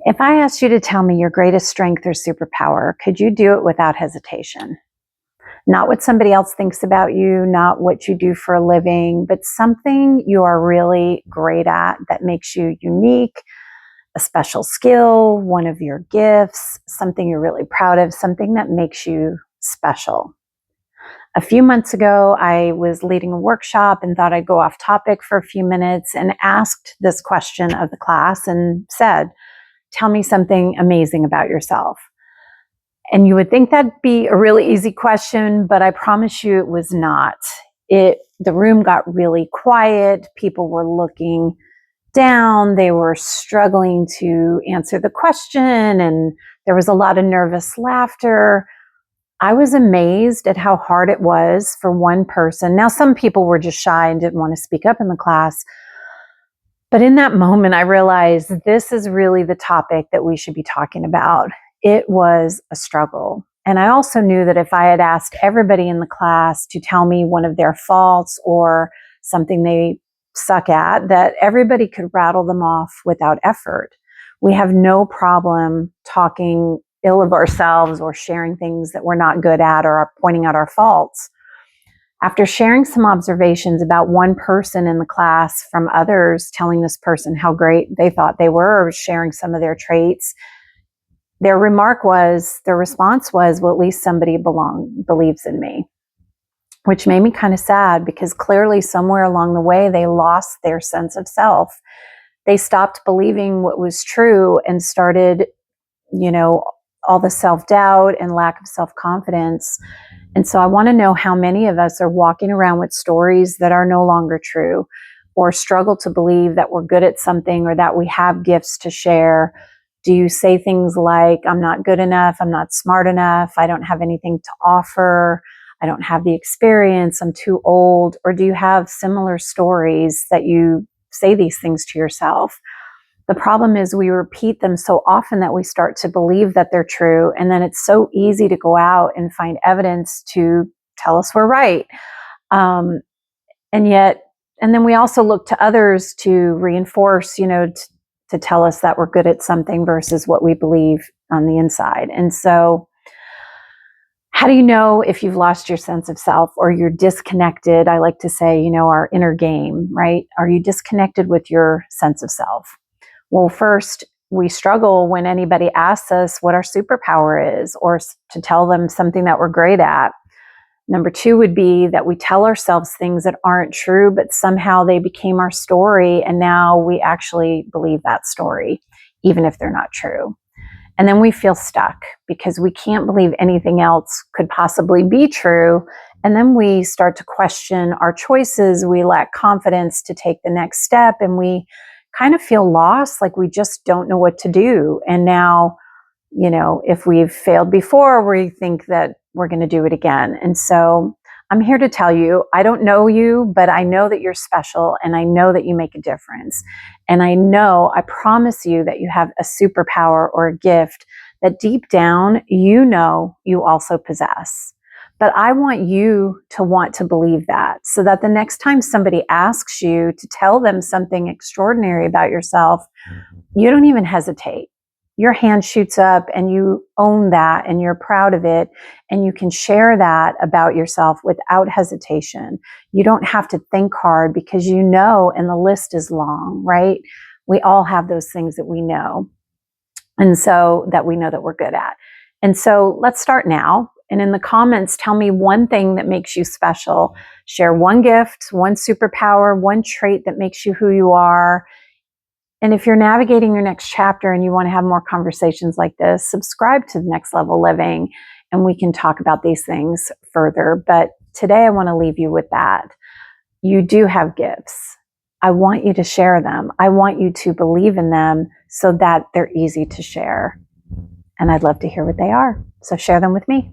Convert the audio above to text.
If I asked you to tell me your greatest strength or superpower, could you do it without hesitation? Not what somebody else thinks about you, not what you do for a living, but something you are really great at that makes you unique, a special skill, one of your gifts, something you're really proud of, something that makes you special. A few months ago, I was leading a workshop and thought I'd go off topic for a few minutes and asked this question of the class and said, tell me something amazing about yourself. And you would think that'd be a really easy question, but I promise you it was not. The room got really quiet. People were looking down. They were struggling to answer the question, and there was a lot of nervous laughter. I was amazed at how hard it was for one person. Now, some people were just shy and didn't want to speak up in the class. But in that moment, I realized this is really the topic that we should be talking about. It was a struggle. And I also knew that if I had asked everybody in the class to tell me one of their faults or something they suck at, that everybody could rattle them off without effort. We have no problem talking ill of ourselves or sharing things that we're not good at or pointing out our faults. After sharing some observations about one person in the class from others, telling this person how great they thought they were, or sharing some of their traits, their response was, well, at least somebody believes in me, which made me kind of sad because clearly somewhere along the way, they lost their sense of self. They stopped believing what was true and started, all the self-doubt and lack of self-confidence. And so I want to know how many of us are walking around with stories that are no longer true, or struggle to believe that we're good at something or that we have gifts to share. Do you say things like, I'm not good enough, I'm not smart enough, I don't have anything to offer, I don't have the experience, I'm too old? Or do you have similar stories that you say these things to yourself? The problem is we repeat them so often that we start to believe that they're true. And then it's so easy to go out and find evidence to tell us we're right. And then we also look to others to reinforce, to tell us that we're good at something versus what we believe on the inside. And so how do you know if you've lost your sense of self or you're disconnected? I like to say, our inner game, right? Are you disconnected with your sense of self? Well, first, we struggle when anybody asks us what our superpower is or to tell them something that we're great at. Number two would be that we tell ourselves things that aren't true, but somehow they became our story, and now we actually believe that story, even if they're not true. And then we feel stuck because we can't believe anything else could possibly be true. And then we start to question our choices. We lack confidence to take the next step, and we kind of feel lost, like we just don't know what to do. And now, if we've failed before, we think that we're going to do it again. And so I'm here to tell you, I don't know you, but I know that you're special, and I know that you make a difference. And I promise you that you have a superpower or a gift that deep down, you also possess. But I want you to want to believe that, so that the next time somebody asks you to tell them something extraordinary about yourself, you don't even hesitate. Your hand shoots up and you own that and you're proud of it, and you can share that about yourself without hesitation. You don't have to think hard because and the list is long, right? We all have those things that we know, and so that we know that we're good at. And so let's start now. And in the comments, tell me one thing that makes you special. Share one gift, one superpower, one trait that makes you who you are. And if you're navigating your next chapter and you want to have more conversations like this, subscribe to the Next Level Living, and we can talk about these things further. But today I want to leave you with that. You do have gifts. I want you to share them. I want you to believe in them so that they're easy to share. And I'd love to hear what they are. So share them with me.